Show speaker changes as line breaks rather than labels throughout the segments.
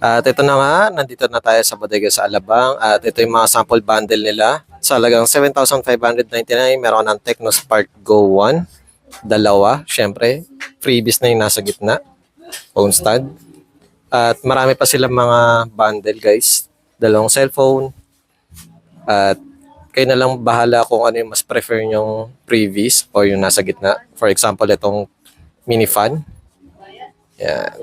At ito na nga, nandito na tayo sa bodega sa Alabang at ito yung mga sample bundle nila. Sa halagang 7,599, meron ng Tecno Spark Go 1, dalawa, syempre, freebies na yung nasa gitna, phone stand. At marami pa silang mga bundle guys, dalawang cellphone. At kayo na lang bahala kung ano yung mas prefer nyong freebies o yung nasa gitna. For example, itong mini fan. Yan.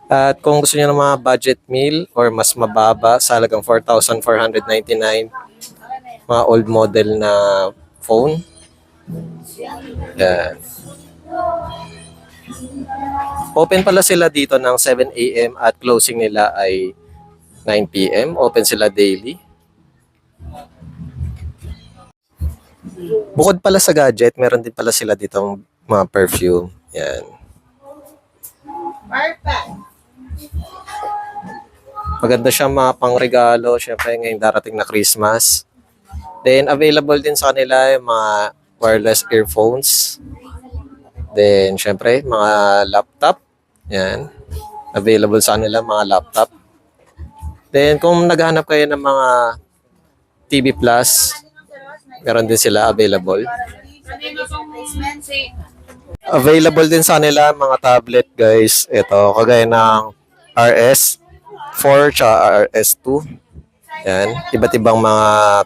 At kung gusto niyo ng mga budget meal or mas mababa sa halagang 4,499, mga old model na phone. Yan. Open pala sila dito ng 7 a.m. at closing nila ay 9 p.m. Open sila daily. Bukod pala sa gadget, meron din pala sila ditong mga perfume. Yan. Maganda siya mga pangregalo, syempre ngayong darating na Christmas. Then available din sa kanila yung mga wireless earphones. Then syempre mga laptop. Yan. Available sa kanila mga laptop. Then kung naghahanap kayo ng mga TV Plus, meron din sila available. Available din sa kanila mga tablet guys. Ito, kagaya ng RS4 tsaka RS2. Yan, iba't ibang mga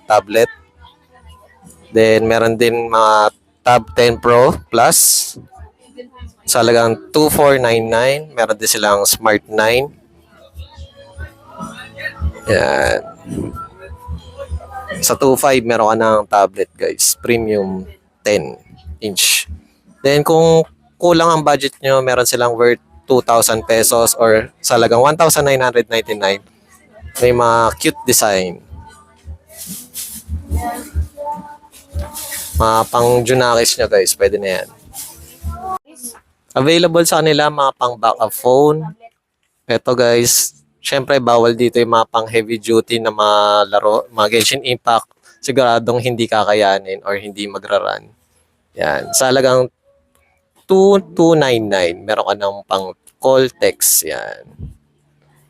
tablet. Then meron din mga Tab 10 Pro Plus sa halagang 2,499. Meron din silang Smart 9. Yan. Sa 2,500 meron ka ng tablet guys. Premium 10-inch. Then kung kulang ang budget nyo, meron silang worth 2,000 pesos or sa halagang 1,999. May mga cute design. Mga pang Junakis nyo guys, pwede na yan. Available sa kanila mga pang backup phone. Ito guys, syempre bawal dito yung mga pang heavy duty na mga laro, mga Genshin Impact. Siguradong hindi kakayanin or hindi magra-run. Yan, sa halagang 2,299, meron ka ng pang call text. Yan.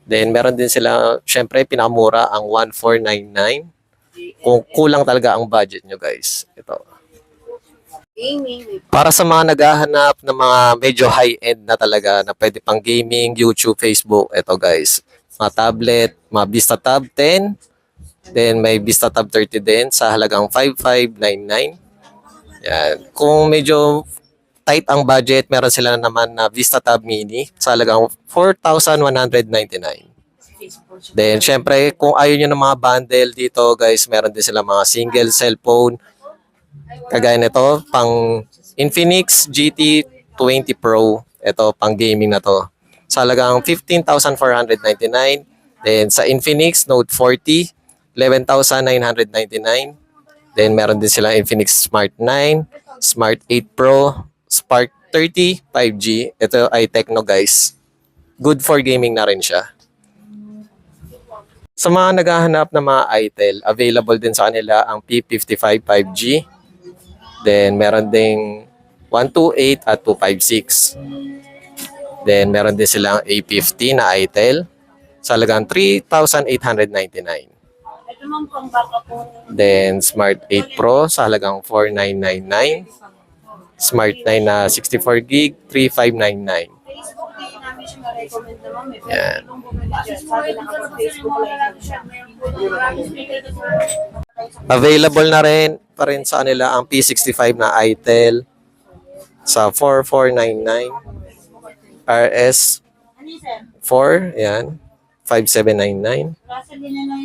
Then meron din sila, syempre pinakamura ang 1,499. Kung kulang talaga ang budget nyo guys. Ito. Para sa mga naghahanap ng mga medyo high-end na talaga na pwede pang gaming, YouTube, Facebook, ito guys. Mga tablet, mga Vista Tab 10. Then may Vista Tab 30 din sa halagang 5,599. Yan. Kung medyo tight ang budget, meron sila naman na Vista Tab Mini sa halagang 4,199. Then, syempre, kung ayaw nyo ng mga bundle dito, guys, meron din sila mga single cellphone. Kagaya nito, pang Infinix GT 20 Pro. Ito, pang gaming na to. Sa halagang 15,499. Then, sa Infinix Note 40, 11,999. Then, meron din sila Infinix Smart 9, Smart 8 Pro, Spark 30 5G. Ito ay Tecno guys. Good for gaming na rin siya. Sa mga naghahanap ng mga ITEL, available din sa kanila ang P55 5G. Then meron ding 128 at 256. Then meron din silang A50 na ITEL sa halagang 3,899. Then Smart 8 Pro sa halagang 4,999. Smart 9 na 64 gig, 3,599. Yan. Available na rin pa rin sa kanila ang P65 na ITEL sa 4,499. RS4, yan, 5,799.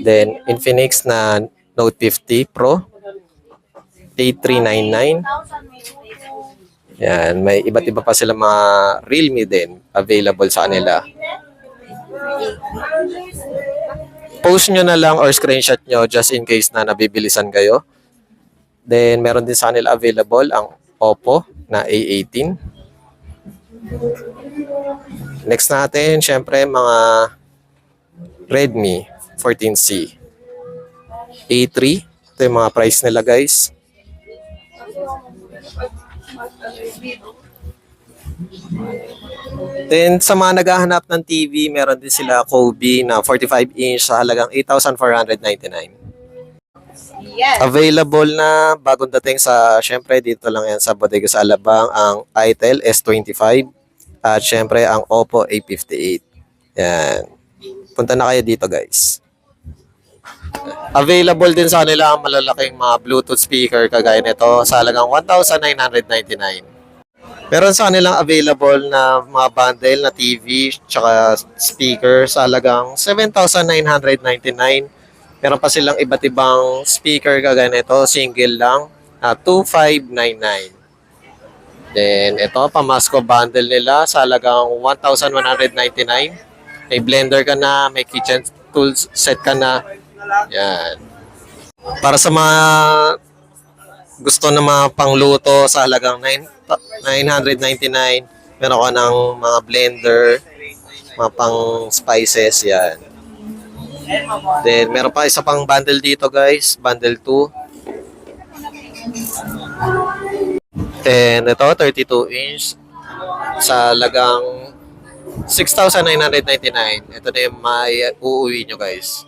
Then Infinix na Note 50 Pro, 8,399. Yan, may iba't iba pa sila mga Realme din available sa kanila. Post nyo na lang or screenshot nyo just in case na nabibilisan kayo. Then meron din sa kanila available ang Oppo na A18. Next natin, syempre mga Redmi 14C, A3. Ito yung mga price nila guys. Then sa mga naghahanap ng TV, meron din sila Kobe na 45 inch sa halagang 8,499.
Yes.
Available na bagong dating sa, syempre dito lang yan sa Bodega sa Alabang, ang Itel S25 at syempre ang Oppo A58. Yan. Punta na kayo dito guys. Available din sa kanila ang malalaking mga Bluetooth speaker kagaya nito sa halagang 1,999. Meron sa kanilang available na mga bundle na TV tsaka speaker sa halagang 7,999. Meron pa silang iba't ibang speaker kagaya nito, single lang, na 2,599. Then ito, pamasko bundle nila sa halagang 1,199. May blender ka na, may kitchen tools set ka na. Yan. Para sa mga gusto na mga pangluto sa halagang 999, meron ka ng mga blender, mga pang spices, yan. Then, meron pa isa pang bundle dito guys, bundle 2. Then, ito, 32 inch sa halagang 6,999. Ito na yung may uuwi nyo guys.